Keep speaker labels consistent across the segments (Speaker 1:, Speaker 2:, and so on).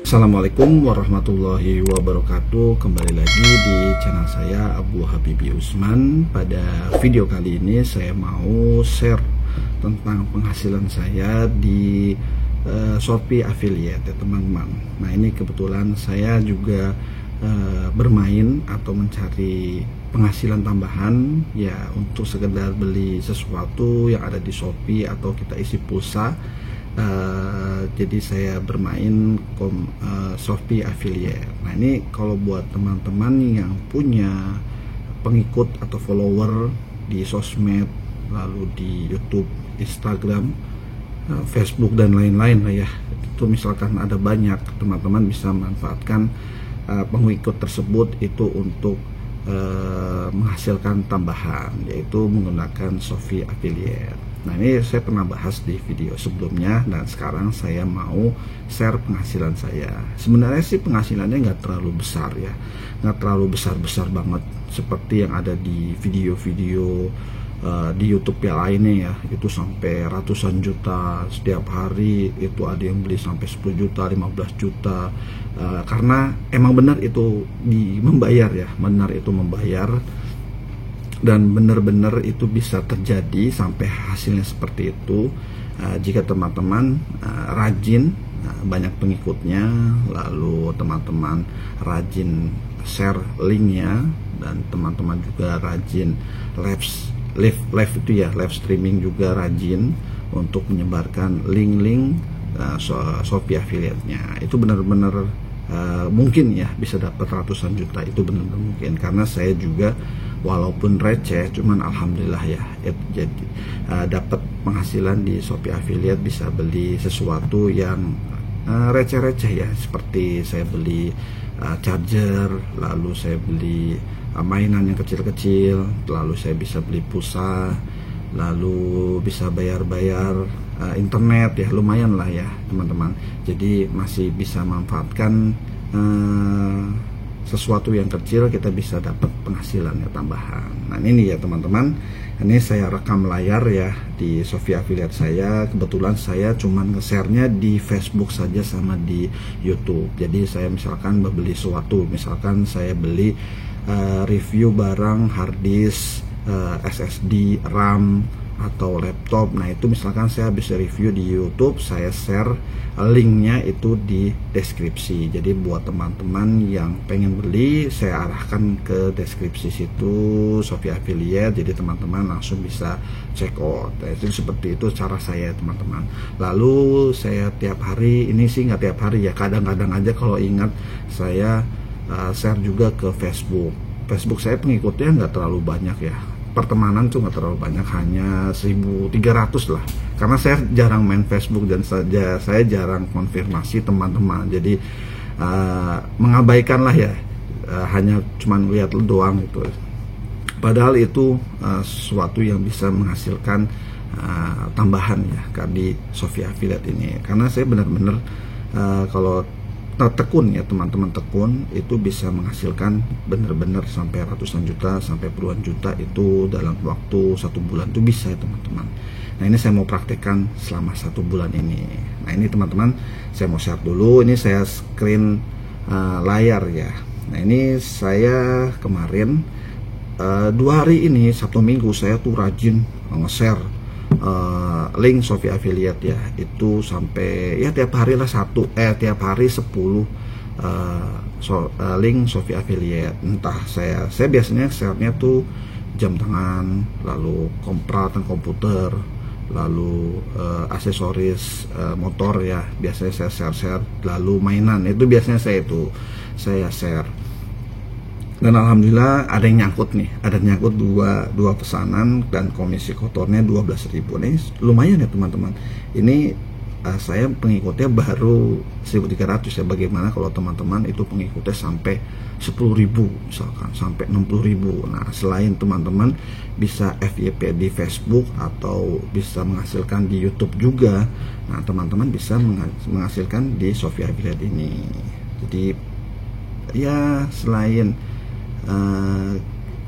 Speaker 1: Assalamualaikum warahmatullahi wabarakatuh. Kembali lagi di channel saya Abu Habibi Usman. Pada video kali ini saya mau share tentang penghasilan saya di Shopee Affiliate ya teman-teman. Nah ini kebetulan saya juga bermain atau mencari penghasilan tambahan ya untuk sekedar beli sesuatu yang ada di Shopee atau kita isi pulsa. Jadi saya bermain Shopee Affiliate. Nah ini kalau buat teman-teman yang punya pengikut atau follower di sosmed, lalu di YouTube, Instagram, Facebook dan lain-lain lah ya, itu misalkan ada banyak, teman-teman bisa manfaatkan pengikut tersebut itu untuk menghasilkan tambahan, yaitu menggunakan Shopee Affiliate. Nah ini saya pernah bahas di video sebelumnya dan sekarang saya mau share penghasilan saya. Sebenarnya sih penghasilannya nggak terlalu besar ya, nggak terlalu besar-besar banget seperti yang ada di video-video di YouTube yang lainnya ya. Itu sampai ratusan juta setiap hari, itu ada yang beli sampai 10 juta, 15 juta. Karena emang benar itu membayar ya, benar itu membayar. Dan benar-benar itu bisa terjadi sampai hasilnya seperti itu jika teman-teman rajin, banyak pengikutnya, lalu teman-teman rajin share linknya, dan teman-teman juga rajin live itu ya, live streaming juga rajin untuk menyebarkan link-link Shopee Affiliate-nya. Itu benar-benar mungkin ya bisa dapat ratusan juta, itu benar-benar mungkin. Karena saya juga walaupun receh, cuman alhamdulillah ya, jadi dapat penghasilan di Shopee Affiliate, bisa beli sesuatu yang receh-receh ya, seperti saya beli charger, lalu saya beli mainan yang kecil-kecil, lalu saya bisa beli pulsa, lalu bisa bayar-bayar internet ya, lumayan lah ya teman-teman. Jadi masih bisa manfaatkan sesuatu yang kecil, kita bisa dapat penghasilan ya tambahan. Nah ini ya teman-teman, ini saya rekam layar ya di Shopee Affiliate saya. Kebetulan saya cuman nge-share-nya di Facebook saja sama di YouTube. Jadi saya misalkan beli sesuatu, misalkan saya beli review barang hard disk, SSD, RAM, atau laptop. Nah itu misalkan saya habis review di YouTube, saya share linknya itu di deskripsi. Jadi buat teman-teman yang pengen beli, saya arahkan ke deskripsi situ Shopee Affiliate, jadi teman-teman langsung bisa check out. Nah, itu seperti itu cara saya teman-teman. Lalu saya tiap hari, ini sih nggak tiap hari ya, kadang-kadang aja kalau ingat saya share juga ke Facebook. Facebook saya pengikutnya nggak terlalu banyak ya, pertemanan tuh nggak terlalu banyak, hanya 1.300 lah. Karena saya jarang main Facebook dan saya jarang konfirmasi teman-teman, jadi mengabaikan lah ya, hanya cuman lihat doang gitu. Padahal itu sesuatu yang bisa menghasilkan tambahan ya di Shopee Affiliate ini. Karena saya benar-benar kalau tekun ya teman-teman, tekun itu bisa menghasilkan bener-bener sampai ratusan juta, sampai puluhan juta itu dalam waktu 1 bulan itu bisa ya teman-teman. Nah ini saya mau praktekkan selama 1 bulan ini. Nah ini teman-teman, saya mau share dulu. Ini saya screen layar ya. Nah ini saya kemarin 2 hari ini, Sabtu Minggu, saya tuh rajin nge-share link Shopee Affiliate ya, itu sampai ya tiap hari lah tiap hari 10 link Shopee Affiliate. Entah saya biasanya share-nya tuh jam tangan, lalu peralatan komputer, lalu aksesoris motor ya, biasanya saya share, lalu mainan itu biasanya saya share. Dan alhamdulillah ada yang nyangkut nih, dua pesanan dan komisi kotornya 12.000. Ini lumayan ya teman-teman. Ini saya pengikutnya baru 1.300 ya. Bagaimana kalau teman-teman itu pengikutnya sampai 10.000 misalkan, sampai 60.000. Nah selain teman-teman bisa FYP di Facebook atau bisa menghasilkan di YouTube juga, nah teman-teman bisa menghasilkan di Shopee Affiliate ini. Jadi ya selain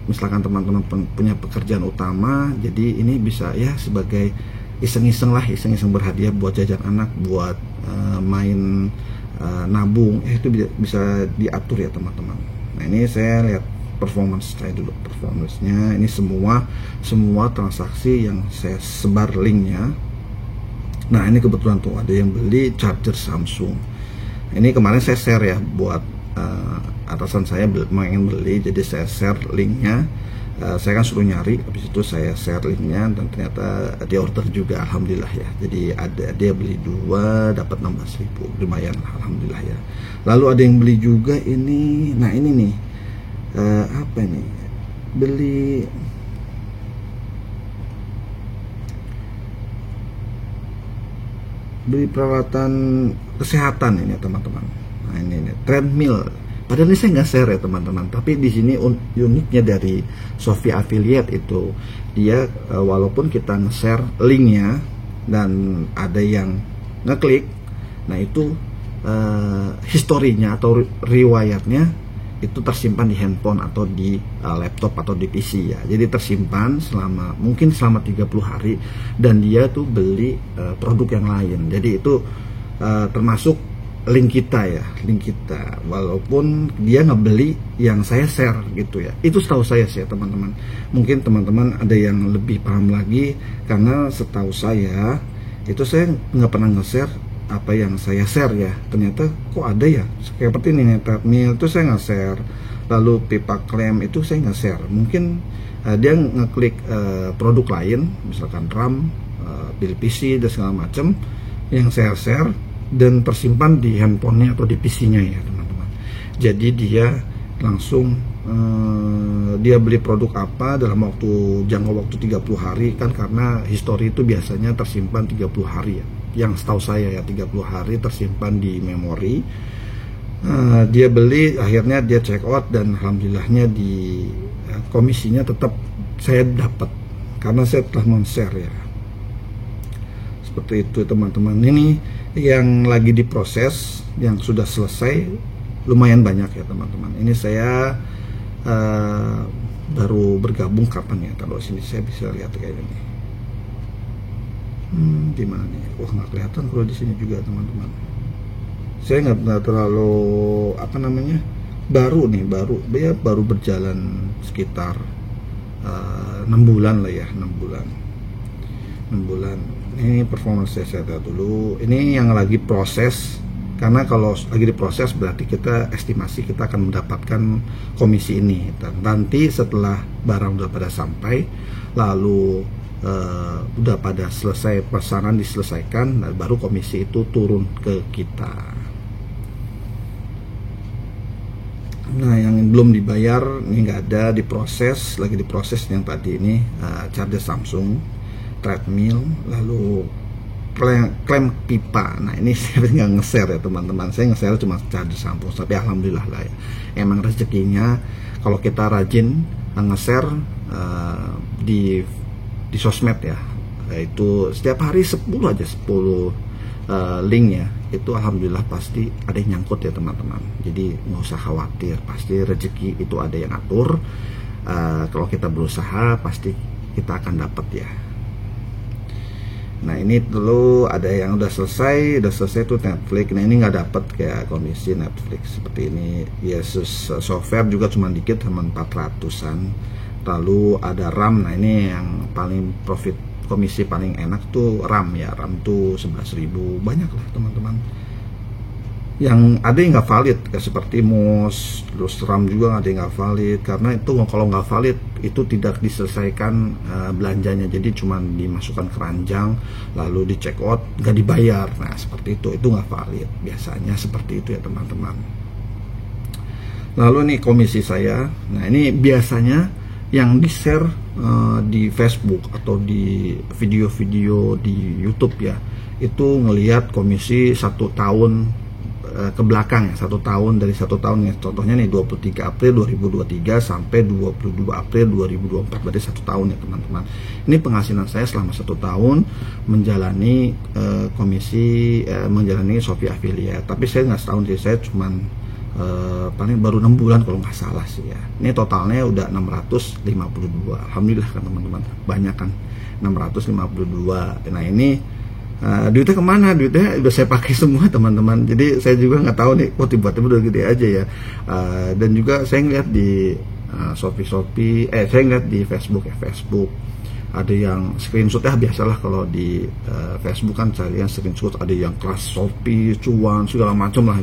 Speaker 1: misalkan teman-teman punya pekerjaan utama, jadi ini bisa ya sebagai iseng-iseng berhadiah buat jajan anak, buat main nabung, itu bisa diatur ya teman-teman. Nah ini saya lihat performance saya dulu, performance-nya ini semua transaksi yang saya sebar linknya. Nah ini kebetulan tuh ada yang beli charger Samsung. Ini kemarin saya share ya buat atasan saya pengen beli, jadi saya share linknya. Saya kan suruh nyari, habis itu saya share linknya dan ternyata dia order juga, alhamdulillah ya. Jadi dia beli 2 dapat 16.000, lumayan alhamdulillah ya. Lalu ada yang beli juga ini, nah ini nih apa ini, beli peralatan kesehatan ini teman-teman. Nah ini treadmill. Padahal ini saya nggak share ya teman-teman, tapi di sini uniknya dari Shopee Affiliate itu dia walaupun kita nge-share linknya dan ada yang ngeklik, nah itu historinya atau riwayatnya itu tersimpan di handphone atau di laptop atau di PC ya. Jadi tersimpan mungkin selama 30 hari dan dia tuh beli produk yang lain. Jadi itu termasuk link kita ya, link kita, walaupun dia ngebeli yang saya share gitu ya. Itu setahu saya sih ya teman-teman. Mungkin teman-teman ada yang lebih paham lagi, karena setahu saya itu saya nggak pernah nge-share apa yang saya share ya. Ternyata kok ada ya, seperti ini nih, treadmill itu saya nggak share, lalu pipa klem itu saya nggak share. Mungkin dia ngeklik produk lain, misalkan RAM, build PC dan segala macam yang saya share dan tersimpan di handphonenya atau di PC-nya ya teman-teman. Jadi dia langsung dia beli produk apa dalam jangka waktu 30 hari kan, karena history itu biasanya tersimpan 30 hari ya. Yang setahu saya ya 30 hari tersimpan di memori. Dia beli, akhirnya dia check out dan alhamdulillahnya di komisinya tetap saya dapat karena saya telah men-share ya. Seperti itu teman-teman. Ini yang lagi diproses, yang sudah selesai lumayan banyak ya teman-teman. Ini saya baru bergabung kapan ya? Kalau sini saya bisa lihat kayak ini. Di mana nih? Wah nggak kelihatan kalau di sini juga teman-teman. Saya nggak terlalu baru berjalan sekitar 6 bulan lah ya, 6 bulan. Ini performance saya lihat dulu. Ini yang lagi proses, karena kalau lagi diproses berarti kita estimasi kita akan mendapatkan komisi ini. Dan nanti setelah barang udah pada sampai, lalu udah pada selesai pesanan diselesaikan, nah, baru komisi itu turun ke kita. Nah yang belum dibayar ini nggak ada, diproses, lagi diproses yang tadi ini charger Samsung, treadmill, lalu klaim pipa. Nah ini saya nggak nge-share ya teman-teman, saya nge-share cuma charger Samsung, tapi alhamdulillah lah ya, emang rezekinya kalau kita rajin nge-share di sosmed ya, itu setiap hari 10 link ya, itu alhamdulillah pasti ada yang nyangkut ya teman-teman. Jadi nggak usah khawatir, pasti rezeki itu ada yang atur. Kalau kita berusaha pasti kita akan dapat ya. Nah ini dulu ada yang udah selesai itu Netflix. Nah ini nggak dapat kayak komisi Netflix seperti ini. Yesus software juga cuma dikit, cuma 400-an. Lalu ada RAM. Nah ini yang paling profit, komisi paling enak tuh RAM ya. RAM tuh 11.000, banyak lah teman-teman. Yang ada yang nggak valid kayak seperti mouse, terus RAM juga ada yang nggak valid, karena itu kalau nggak valid itu tidak diselesaikan belanjanya, jadi cuma dimasukkan keranjang lalu di check out nggak dibayar. Nah seperti itu nggak valid, biasanya seperti itu ya teman-teman. Lalu nih komisi saya, nah ini biasanya yang di share di Facebook atau di video-video di YouTube ya, itu ngelihat komisi 1 tahun ke belakang ya, 1 tahun, dari 1 tahun ya, contohnya nih 23 April 2023 sampai 22 April 2024, berarti 1 tahun ya teman-teman. Ini penghasilan saya selama 1 tahun menjalani komisi, menjalani Shopee Affiliate. Tapi saya nggak setahun sih, saya cuman paling baru 6 bulan kalau nggak salah sih ya. Ini totalnya udah 652, alhamdulillah kan teman-teman, banyak kan 652. Nah ini Duitnya kemana? Duitnya udah saya pakai semua teman-teman. Jadi saya juga nggak tahu nih, tiba-tiba udah gede aja ya. Dan juga saya ngeliat di Shopee, saya ngeliat di Facebook ada yang screenshotnya, biasalah kalau di Facebook kan carian screenshot, ada yang kelas Shopee, cuan segala macam lah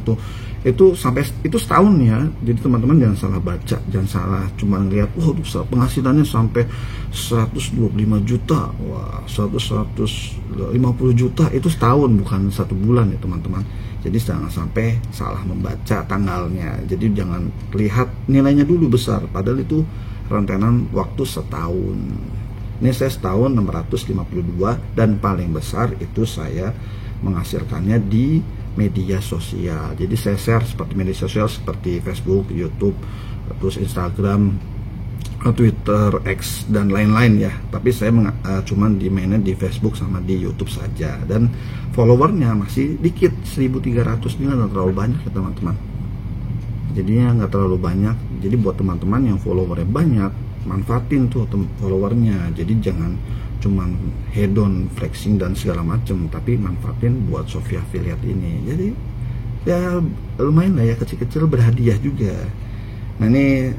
Speaker 1: itu sampai itu setahun ya. Jadi teman-teman jangan salah baca, jangan salah cuma ngeliat penghasilannya sampai 125 juta, wah 150 juta itu setahun, bukan 1 bulan ya teman-teman. Jadi jangan sampai salah membaca tanggalnya. Jadi jangan lihat nilainya dulu besar, padahal itu rentetan waktu setahun. Ini saya setahun 652, dan paling besar itu saya menghasilkannya di media sosial. Jadi saya share seperti media sosial seperti Facebook, YouTube, terus Instagram, Twitter, X dan lain-lain ya. Tapi saya cuman di mainnya di Facebook sama di YouTube saja, dan followernya masih dikit, 1.300. Ini nggak terlalu banyak ya teman-teman. Jadinya nggak terlalu banyak. Jadi buat teman-teman yang followernya banyak, manfaatin tuh followernya. Jadi jangan cuman hedon, flexing dan segala macem, tapi manfaatin buat Shopee Affiliate ini. Jadi ya lumayan lah ya, kecil-kecil berhadiah juga. Nah ini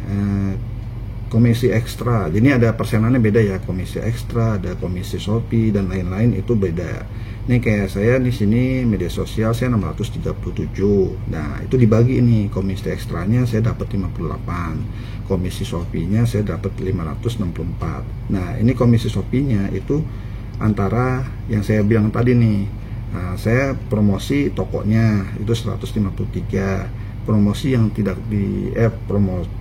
Speaker 1: komisi ekstra. Jadi ada persenannya beda ya, komisi ekstra, ada komisi Shopee dan lain-lain, itu beda. Ini kayak saya di sini media sosial saya 637. Nah, itu dibagi ini, komisi ekstranya saya dapat 58. Komisi Shopee-nya saya dapat 564. Nah, ini komisi Shopee-nya itu antara yang saya bilang tadi nih. Nah, saya promosi tokonya itu 153. Promosi yang tidak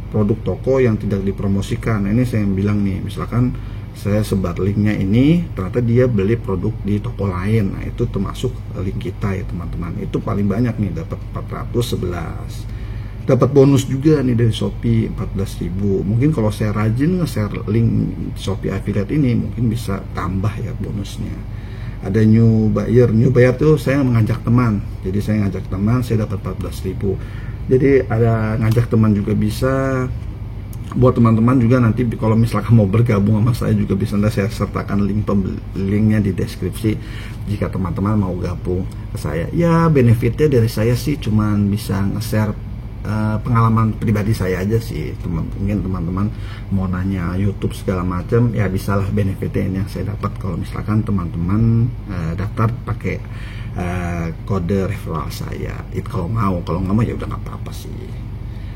Speaker 1: produk toko yang tidak dipromosikan. Nah, ini saya bilang nih, misalkan saya sebar linknya ini, ternyata dia beli produk di toko lain. Nah, itu termasuk link kita ya teman-teman. Itu paling banyak nih, dapat 411. Dapat bonus juga nih dari Shopee 14.000. Mungkin kalau saya rajin nge-share link Shopee Affiliate ini, mungkin bisa tambah ya bonusnya. Ada new buyer tuh saya mengajak teman. Jadi saya ngajak teman, saya dapat 14.000. Jadi ada ngajak teman juga bisa. Buat teman-teman juga nanti kalau misalkan mau bergabung sama saya juga bisa, nanti saya sertakan linknya di deskripsi jika teman-teman mau gabung ke saya. Ya benefitnya dari saya sih cuman bisa nge-share pengalaman pribadi saya aja sih. Mungkin teman-teman mau nanya YouTube segala macam, ya bisalah benefitnya yang saya dapat kalau misalkan teman-teman daftar pakai kode referral saya. Itu kalau mau, kalau nggak mau ya udah nggak apa-apa sih.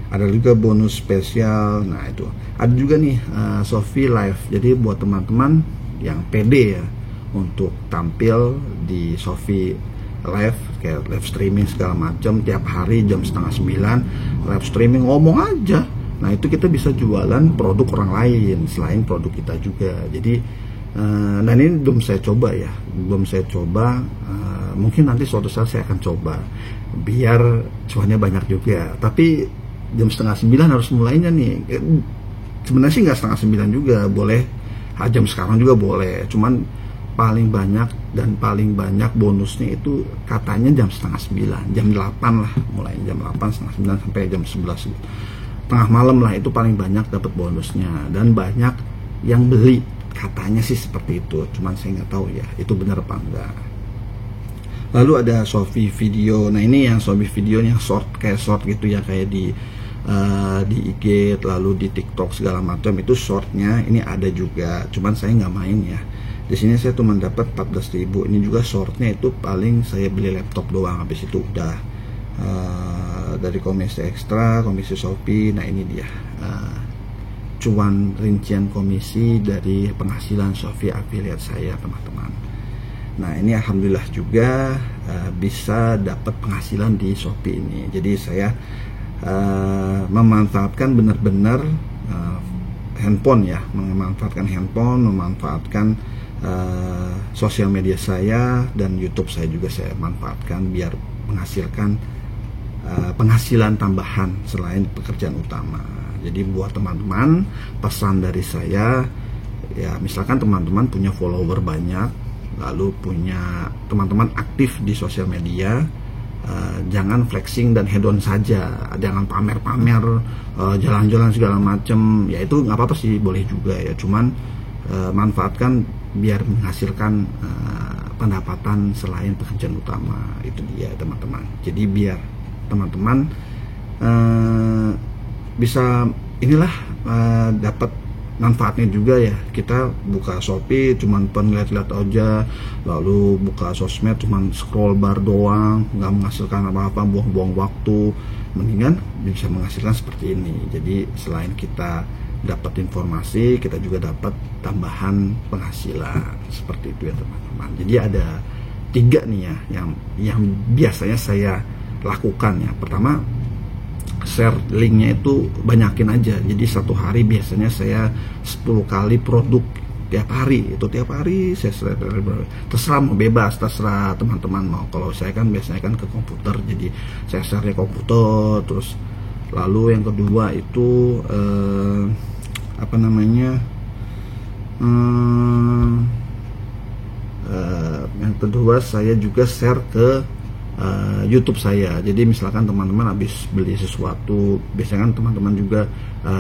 Speaker 1: Ada juga bonus spesial. Nah itu ada juga nih Shopee Live. Jadi buat teman-teman yang pede ya untuk tampil di Shopee Live, kayak live streaming segala macam tiap hari jam 8:30 live streaming, ngomong aja. Nah itu kita bisa jualan produk orang lain selain produk kita juga. Jadi dan ini belum saya coba ya, mungkin nanti suatu saat saya akan coba biar cuannya banyak juga. Tapi jam 8:30 harus mulainya nih. Sebenarnya sih nggak 8:30 juga, boleh jam sekarang juga boleh, cuman paling banyak bonusnya itu katanya jam 8:30, jam 8 lah, mulai jam 8, 8:30 sampai jam 11 tengah malam lah, itu paling banyak dapat bonusnya, dan banyak yang beli katanya sih seperti itu, cuman saya nggak tahu ya itu benar apa enggak. Lalu ada Shopee Video. Nah ini yang Shopee Video yang short, kayak short gitu ya, kayak di IG lalu di TikTok segala macam, itu shortnya ini ada juga, cuman saya nggak main ya. Di sini saya cuma dapat 14.000. Ini juga shortnya itu paling saya beli laptop doang, habis itu udah. Dari komisi ekstra, komisi Shopee. Nah ini dia cuan rincian komisi dari penghasilan Shopee Affiliate saya teman-teman. Nah ini alhamdulillah juga bisa dapat penghasilan di Shopee ini. Jadi saya memanfaatkan benar-benar handphone ya, memanfaatkan sosial media saya dan YouTube saya juga saya manfaatkan biar menghasilkan penghasilan tambahan selain pekerjaan utama. Jadi buat teman-teman, pesan dari saya ya, misalkan teman-teman punya follower banyak, lalu punya teman-teman aktif di sosial media, jangan flexing dan hedon saja, jangan pamer-pamer jalan-jalan segala macem. Ya itu nggak apa-apa sih, boleh juga ya, cuman manfaatkan biar menghasilkan pendapatan selain pekerjaan utama. Itu dia teman-teman. Jadi biar teman-teman bisa inilah dapat manfaatnya juga ya. Kita buka Shopee cuman penglihat-lihat aja, lalu buka sosmed cuman scroll bar doang, nggak menghasilkan apa-apa, buang-buang waktu. Mendingan bisa menghasilkan seperti ini. Jadi selain kita dapat informasi, kita juga dapat tambahan penghasilan seperti itu ya teman-teman. Jadi ada 3 nih ya yang biasanya saya lakukan ya. Pertama, share linknya itu banyakin aja. Jadi satu hari biasanya saya 10 kali produk tiap hari. Itu tiap hari saya share, terserah, mau bebas, terserah teman-teman mau. Kalau saya kan biasanya kan ke komputer, jadi saya share di komputer. Terus lalu yang kedua itu yang kedua saya juga share ke YouTube saya. Jadi misalkan teman-teman habis beli sesuatu, biasanya kan teman-teman juga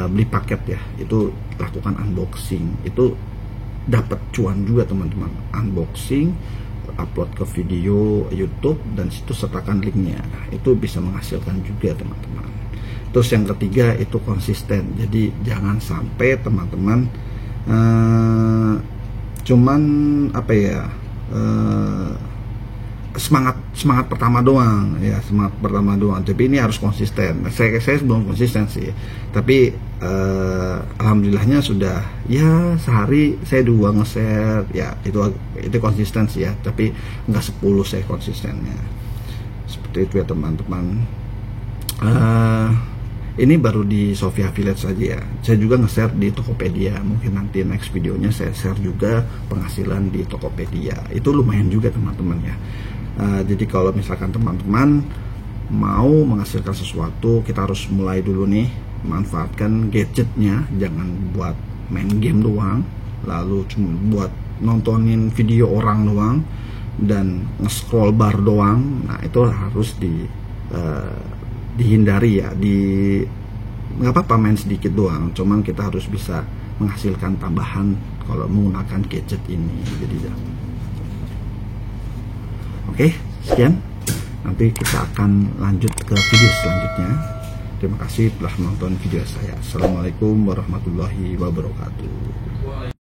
Speaker 1: beli paket ya, itu lakukan unboxing, itu dapat cuan juga teman-teman. Unboxing, upload ke video YouTube, dan situ sertakan linknya, itu bisa menghasilkan juga teman-teman. Terus yang ketiga itu konsisten. Jadi jangan sampai teman-teman cuman semangat pertama doang ya, tapi ini harus konsisten. Saya belum konsisten sih, tapi alhamdulillahnya sudah ya, sehari saya 2 nge-share ya, itu konsisten sih ya, tapi nggak 10 saya konsistennya seperti itu ya teman-teman. Ini baru di Shopee Affiliate saja ya. Saya juga nge-share di Tokopedia. Mungkin nanti next videonya saya share juga penghasilan di Tokopedia. Itu lumayan juga teman-teman ya. Jadi kalau misalkan teman-teman mau menghasilkan sesuatu, kita harus mulai dulu nih. Manfaatkan gadgetnya, jangan buat main game doang, lalu cuma buat nontonin video orang doang, dan nge-scroll bar doang. Nah itu harus dihindari ya. Nggak apa-apa main sedikit doang, cuman kita harus bisa menghasilkan tambahan kalau menggunakan gadget ini. Jadi ya. Oke, sekian. Nanti kita akan lanjut ke video selanjutnya. Terima kasih telah menonton video saya. Assalamualaikum warahmatullahi wabarakatuh.